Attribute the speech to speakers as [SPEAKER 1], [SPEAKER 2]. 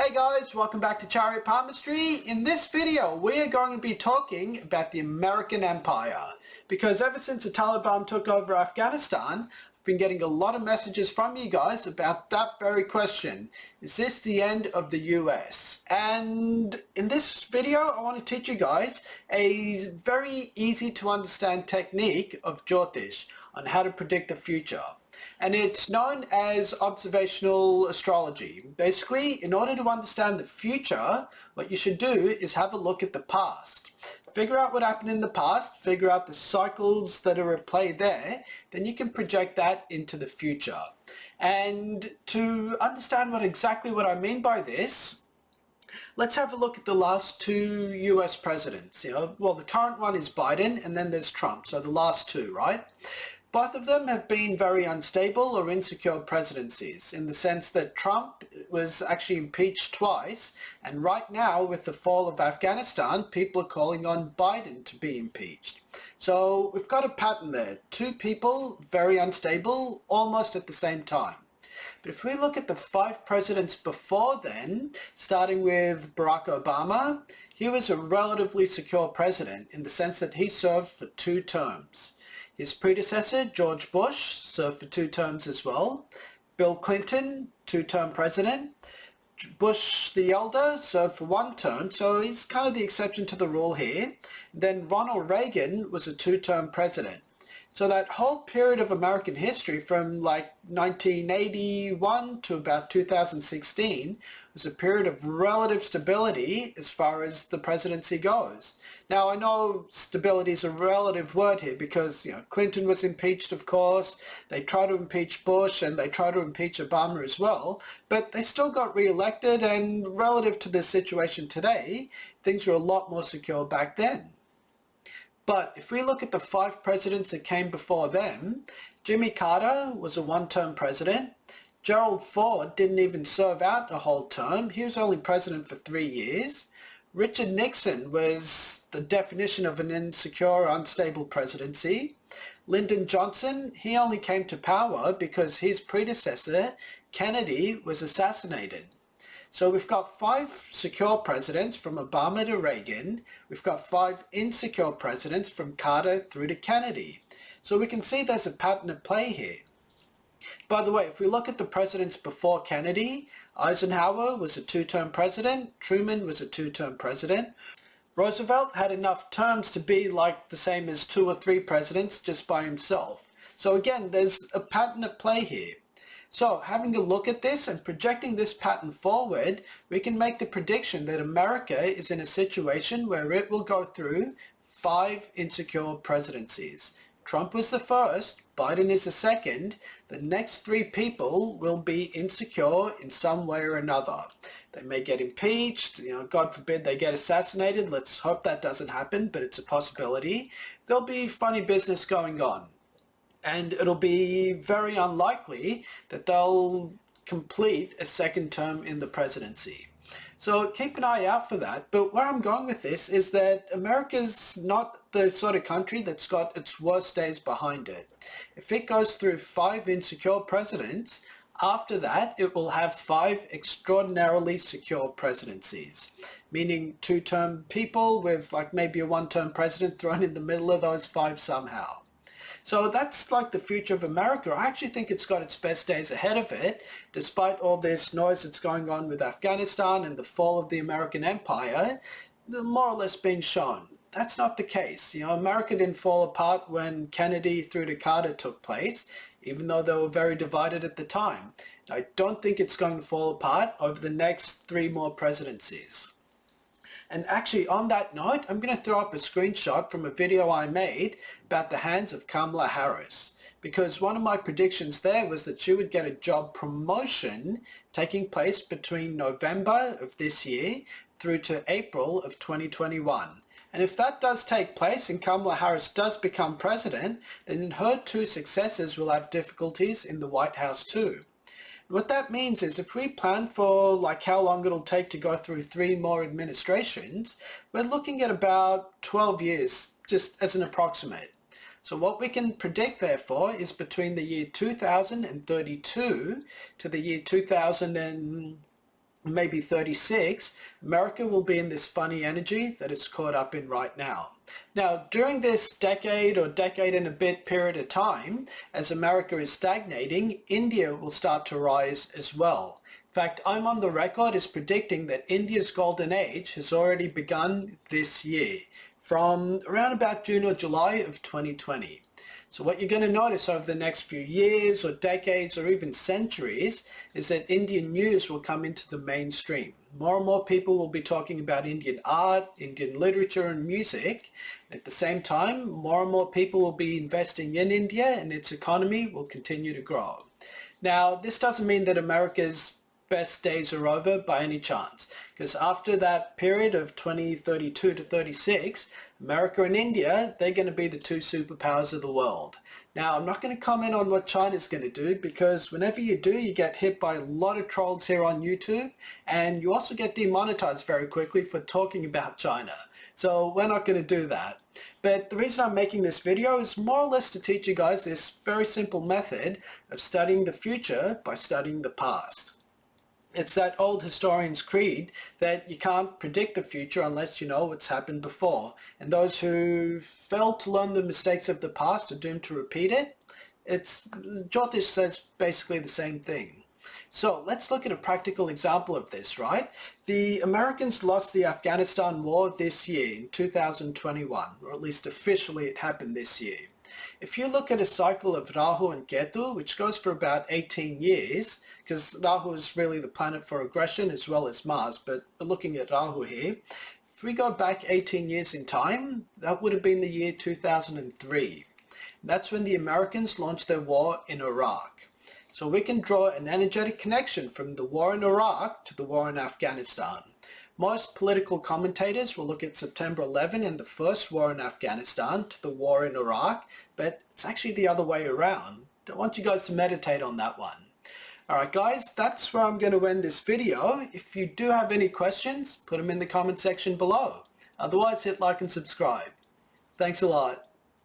[SPEAKER 1] Hey guys, welcome back to Chariot Palmistry. In this video, we are going to be talking about the American Empire. Because ever since the Taliban took over Afghanistan, I've been getting a lot of messages from you guys about that very question. Is this the end of the US? And in this video, I want to teach you guys a very easy to understand technique of Jyotish on how to predict the future. And it's known as observational astrology. Basically, in order to understand the future, what you should do is have a look at the past. Figure out what happened in the past, figure out the cycles that are at play there, then you can project that into the future. And to understand exactly what I mean by this, let's have a look at the last two US presidents. Well, the current one is Biden and then there's Trump, so the last two, right? Both of them have been very unstable or insecure presidencies in the sense that Trump was actually impeached twice, and right now with the fall of Afghanistan, people are calling on Biden to be impeached. So we've got a pattern there. Two people, very unstable, almost at the same time. But if we look at the 5 presidents before then, starting with Barack Obama, he was a relatively secure president in the sense that he served for 2 terms. His predecessor, George Bush, served for 2 terms as well. Bill Clinton, 2-term president. Bush the elder served for 1 term, so he's kind of the exception to the rule here. Then Ronald Reagan was a 2-term president. So that whole period of American history from like 1981 to about 2016 was a period of relative stability as far as the presidency goes. Now I know stability is a relative word here because Clinton was impeached, of course, they tried to impeach Bush and they tried to impeach Obama as well, but they still got re-elected, and relative to the situation today, things were a lot more secure back then. But if we look at the 5 presidents that came before them, Jimmy Carter was a 1-term president. Gerald Ford didn't even serve out a whole term. He was only president for 3 years. Richard Nixon was the definition of an insecure, unstable presidency. Lyndon Johnson, he only came to power because his predecessor, Kennedy, was assassinated. So we've got 5 secure presidents from Obama to Reagan. We've got 5 insecure presidents from Carter through to Kennedy. So we can see there's a pattern at play here. By the way, if we look at the presidents before Kennedy, Eisenhower was a 2-term president, Truman was a 2-term president. Roosevelt had enough terms to be like the same as 2 or 3 presidents just by himself. So again, there's a pattern at play here. So having a look at this and projecting this pattern forward, we can make the prediction that America is in a situation where it will go through 5 insecure presidencies. Trump was the first, Biden is the second. The next 3 people will be insecure in some way or another. They may get impeached, God forbid they get assassinated. Let's hope that doesn't happen, but it's a possibility. There'll be funny business going on. And it'll be very unlikely that they'll complete a 2nd term in the presidency. So keep an eye out for that. But where I'm going with this is that America's not the sort of country that's got its worst days behind it. If it goes through 5 insecure presidents, after that it will have 5 extraordinarily secure presidencies. Meaning 2-term people with like maybe a 1-term president thrown in the middle of those 5 somehow. So that's like the future of America. I actually think it's got its best days ahead of it, despite all this noise that's going on with Afghanistan and the fall of the American empire, more or less being shown. That's not the case. America didn't fall apart when Kennedy through to Carter took place, even though they were very divided at the time. I don't think it's going to fall apart over the next 3 more presidencies. And actually, on that note, I'm going to throw up a screenshot from a video I made about the hands of Kamala Harris. Because one of my predictions there was that she would get a job promotion taking place between November of this year through to April of 2021. And if that does take place and Kamala Harris does become president, then her 2 successors will have difficulties in the White House too. What that means is if we plan for like how long it'll take to go through 3 more administrations, we're looking at about 12 years, just as an approximate. So what we can predict therefore is between the year 2032 to the year 2000 and maybe 36, America will be in this funny energy that it's caught up in right now. Now, during this decade or decade and a bit period of time, as America is stagnating, India will start to rise as well. In fact, I'm on the record as predicting that India's golden age has already begun this year, from around about June or July of 2020. So what you're going to notice over the next few years or decades or even centuries is that Indian news will come into the mainstream. More and more people will be talking about Indian art, Indian literature and music. At the same time, more and more people will be investing in India and its economy will continue to grow. Now, this doesn't mean that America's best days are over by any chance, because after that period of 2032 to 36, America and India, they're going to be the two superpowers of the world. Now, I'm not going to comment on what China's going to do, because whenever you do, you get hit by a lot of trolls here on YouTube, and you also get demonetized very quickly for talking about China. So we're not going to do that. But the reason I'm making this video is more or less to teach you guys this very simple method of studying the future by studying the past. It's that old historian's creed that you can't predict the future unless you know what's happened before. And those who fail to learn the mistakes of the past are doomed to repeat it. Jyotish says basically the same thing. So let's look at a practical example of this, right? The Americans lost the Afghanistan war this year in 2021, or at least officially it happened this year. If you look at a cycle of Rahu and Ketu, which goes for about 18 years, because Rahu is really the planet for aggression as well as Mars, but we're looking at Rahu here. If we go back 18 years in time, that would have been the year 2003. That's when the Americans launched their war in Iraq. So we can draw an energetic connection from the war in Iraq to the war in Afghanistan. Most political commentators will look at September 11 and the first war in Afghanistan to the war in Iraq, but it's actually the other way around. I want you guys to meditate on that one. Alright guys, that's where I'm going to end this video. If you do have any questions, put them in the comment section below. Otherwise, hit like and subscribe. Thanks a lot.